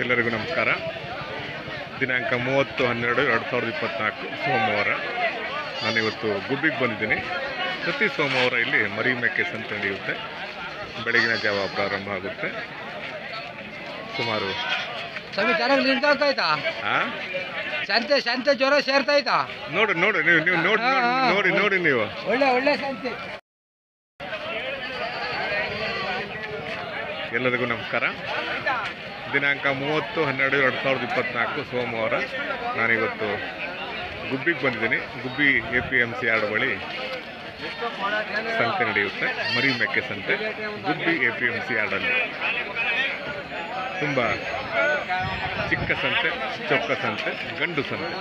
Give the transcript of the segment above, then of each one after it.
ಎಲ್ಲರಿಗೂ ನಮಸ್ಕಾರ. ದಿನಾಂಕ 30/12/2024 ಸೋಮವಾರ. ನಾನಿವತ್ತು ಗುಬ್ಬಿಗೆ ಬಂದಿದ್ದೀನಿ. ಪ್ರತಿ ಸೋಮವಾರ ಇಲ್ಲಿ ಮರಿ ಮೇಕೆ ಸಂತೆ ನಡೆಯುತ್ತೆ. ಬೆಳಗಿನ ಜಾವ ಪ್ರಾರಂಭ ಆಗುತ್ತೆ. ಸುಮಾರು ಸಂತೆ ಸಂತೆ ಜ್ವರ ಸೇರ್ತಾಯ್ತಾ ನೋಡಿ ನೋಡಿ ನೀವು ನೀವು ನೋಡಿ ನೋಡಿ ನೋಡಿ ನೀವು ಒಳ್ಳೆ ಒಳ್ಳೆ ಸಂತೆ. ಎಲ್ಲರಿಗೂ ನಮಸ್ಕಾರ. ದಿನಾಂಕ 30/12/2024 ಸೋಮವಾರ. ನಾನಿವತ್ತು ಗುಬ್ಬಿಗೆ ಬಂದಿದ್ದೀನಿ. ಗುಬ್ಬಿ APMC ಯಾರ್ಡ್ ಬಳಿ ಸಂತೆ ನಡೆಯುತ್ತೆ, ಮರಿ ಮೇಕೆ ಸಂತೆ. ಗುಬ್ಬಿ APMC ಯಾರ್ಡಲ್ಲಿ ತುಂಬ ಚಿಕ್ಕ ಸಂತೆ, ಚೊಕ್ಕ ಸಂತೆ, ಗಂಡು ಸಂತೆ.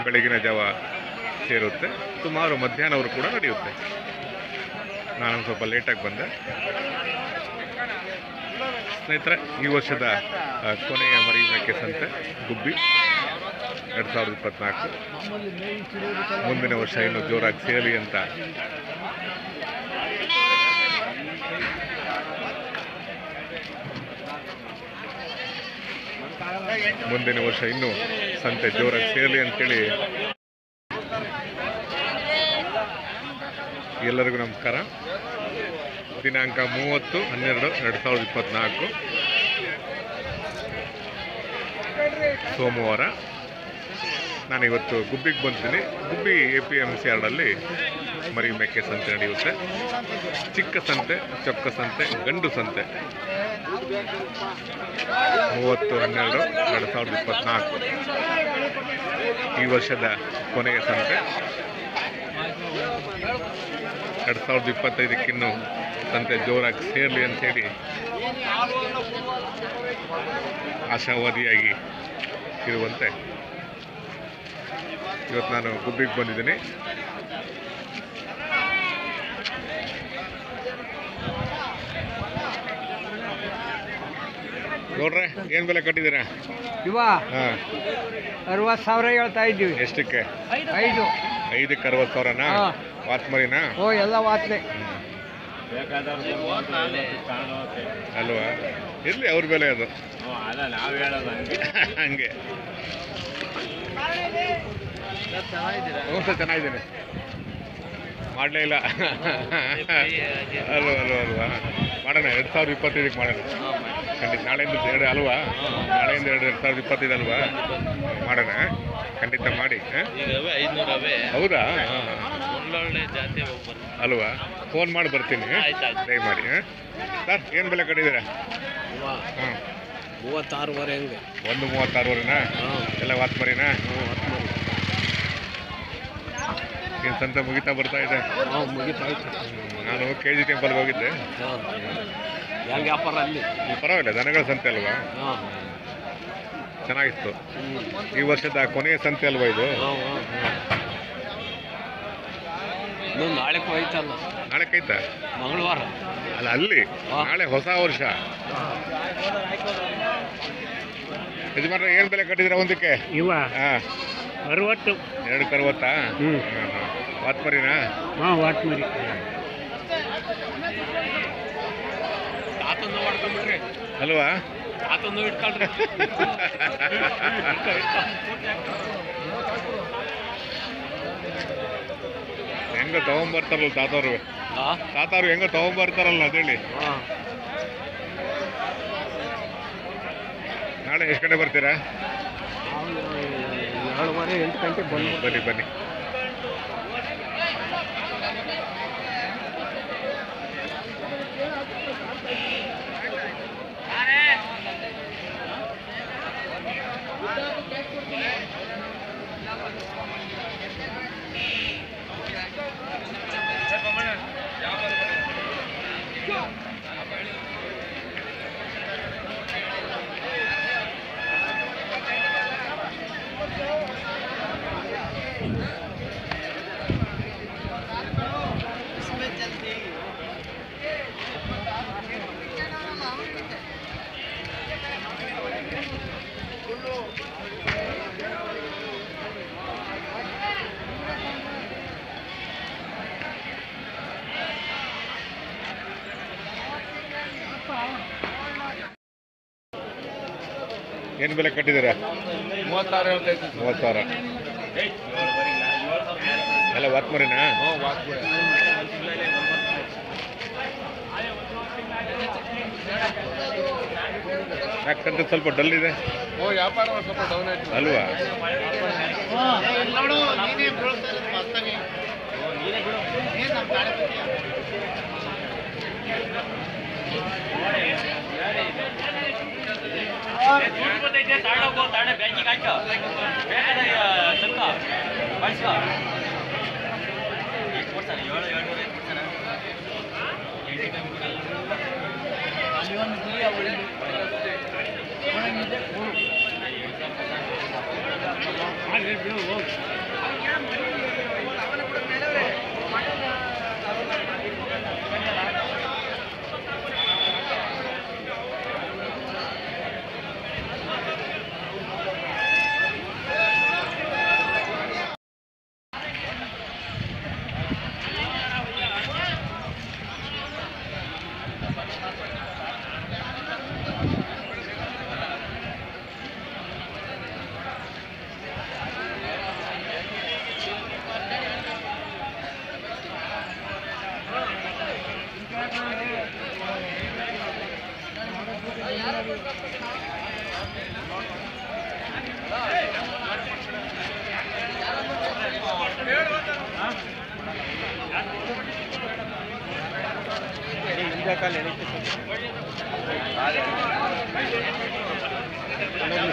ಬೆಳಗಿನ ಜಾವ ಸೇರುತ್ತೆ. ಸುಮಾರು ಮಧ್ಯಾಹ್ನವರು ಕೂಡ ನಡೆಯುತ್ತೆ. ನಾನು ಸ್ವಲ್ಪ ಲೇಟಾಗಿ ಬಂದೆ. ಸ್ನೇಹಿತರೆ, ಈ ವರ್ಷದ ಕೊನೆಯ ಮರಿ ಮೇಕೆ ಸಂತೆ ಗುಬ್ಬಿ 2024. ಮುಂದಿನ ವರ್ಷ ಇನ್ನು ಜೋರಾಗಿ ಸೇರಲಿ ಅಂತ ಮುಂದಿನ ವರ್ಷ ಇನ್ನೂ ಸಂತೆ ಜೋರಾಗಿ ಸೇರಲಿ ಅಂತೇಳಿ ಎಲ್ಲರಿಗೂ ನಮಸ್ಕಾರ. ದಿನಾಂಕ 30/12/2024 ಸೋಮವಾರ. ನಾನಿವತ್ತು ಗುಬ್ಬಿಗೆ ಬಂದಿದ್ದೀನಿ. ಗುಬ್ಬಿ APMC ಯಾರ್ಡಲ್ಲಿ ಮರಿ ಮೇಕೆ ಸಂತೆ ನಡೆಯುತ್ತೆ. ಚಿಕ್ಕ ಸಂತೆ, ಚೊಕ್ಕ ಸಂತೆ, ಗಂಡು ಸಂತೆ. 30/12/2024 ಈ ವರ್ಷದ ಕೊನೆಯ ಸಂತೆ. 2025ಕ್ಕಿನ್ನೂ ಸಂತೆ ಜೋರಾಗಿ ಸೇರಲಿ ಅಂಥೇಳಿ ಆಶಾವಾದಿಯಾಗಿ ಇರುವಂತೆ ಇವತ್ತು ನಾನು ಗುಬ್ಬಿಗೆ ಬಂದಿದ್ದೀನಿ. ನೋಡ್ರೆ, ಏನು ಬೆಲೆ ಕಟ್ಟಿದ್ದೀರಾ? ಇವ 60,000 ಹೇಳ್ತಾ ಇದ್ದೀವಿ. ಎಷ್ಟಕ್ಕೆ? 5ಕ್ಕೆ 60,000ನಾ? ವಾತ್ ಮರಿನಾ? ಓ, ಎಲ್ಲ ವಾತ್ಲೆ ಅಲ್ವಾ? ಇರಲಿ, ಅವ್ರ ಬೆಲೆ ಅದು. ಹಂಗೆ ಚೆನ್ನಾಗಿದ್ದೀನಿ. ಮಾಡಲೇ ಇಲ್ಲ ಅಲ್ವಾ ಅಲ್ವಾ ಅಲ್ವಾ ಮಾಡೋಣ. 2025ಕ್ಕೆ ಮಾಡೋಣ ಖಂಡಿತ. ನಾಳೆಯಿಂದ 2 ಅಲ್ವಾ? ನಾಳೆಯಿಂದ 2025 ಅಲ್ವಾ? ಮಾಡೋಣ ಖಂಡಿತ ಮಾಡಿ. ಹೌದಾ? ಅಲ್ವಾ? ಫೋನ್ ಮಾಡಿ ಬರ್ತೀನಿ ದಯಮಾಡಿ. ಸರ್, ಏನು ಬೆಲೆ ಕಟ್ಟಿದ್ದೀರಾ? ಹಾಂ, 36,000 ಹೆಂಗೆ? 36,000ನಾ? ಎಲ್ಲ ವಾತ್ ಮರಿನಾ? ಏನು ಸಂತೆ ಮುಗಿತಾ ಬರ್ತಾ ಇದೆ? ನಾನು KG ಟೆಂಪಲ್ಗೆ ಹೋಗಿದ್ದೆ. ವ್ಯಾಪಾರ ಅಲ್ಲಿ ಪರವಾಗಿಲ್ಲ, ದನಗಳ ಸಂತೆ ಅಲ್ವಾ? ಚೆನ್ನಾಗಿತ್ತು. ಈ ವರ್ಷದ ಕೊನೆಯ ಸಂತೆ ಅಲ್ವಾ ಇದು? ನಾಳೆ ಹೋಯ್ತಲ್ಲ. ನಾಳೆ ಕೈತಾ? ಮಂಗಳವಾರ ಅಲ್ಲ, ಅಲ್ಲಿ ನಾಳೆ ಹೊಸ ವರ್ಷ. ಯಜಮಾನ್ರೆ, ಏನು ಬೆಲೆ ಕಟ್ಟಿದ್ರೆ ಒಂದಕ್ಕೆ? ಇವ ಹಾಂ, 60. 260? ವಾತ್ ಮರಿನಾ? ಹಾಂ, ವಾತ್ ಮರಿ. ಅಲ್ವಾ? ಹೆಂಗ ತಗೊಂಬರ್ತಾರಲ್ಲ ತಾತವ್ರು ಹೆಂಗ ತಗೊಂಬರ್ತಾರಲ್ಲ ಅದೇಳಿ. ನಾಳೆ ಎಷ್ಟು ಗಂಟೆ ಬರ್ತೀರಾ? 7:30 8 ಗಂಟೆ ಬನ್ನಿ ಬನ್ನಿ. ಏನು ಬೆಲೆ ಕಟ್ಟಿದ್ದೀರಾ? 36 ಹೇಳ್ತೈತಿ. 30,000. ಎಲ್ಲ ವಾತ್ ಮರಿನಾ? ಯಾಕಂದ್ರೆ ಸ್ವಲ್ಪ ಡಲ್ ಇದೆ ವ್ಯಾಪಾರ ಸ್ವಲ್ಪ ಡೌನ್ ಆಯ್ತು ಅಲ್ವಾ?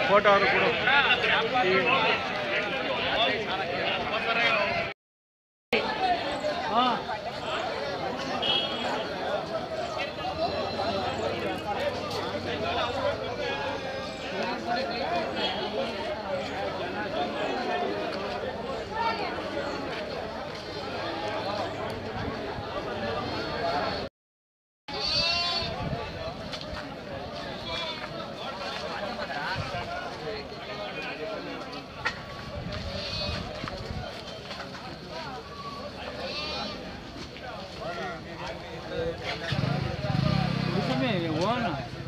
ಫೋಟೋ ಕೂಡ Isso mesmo, Ana.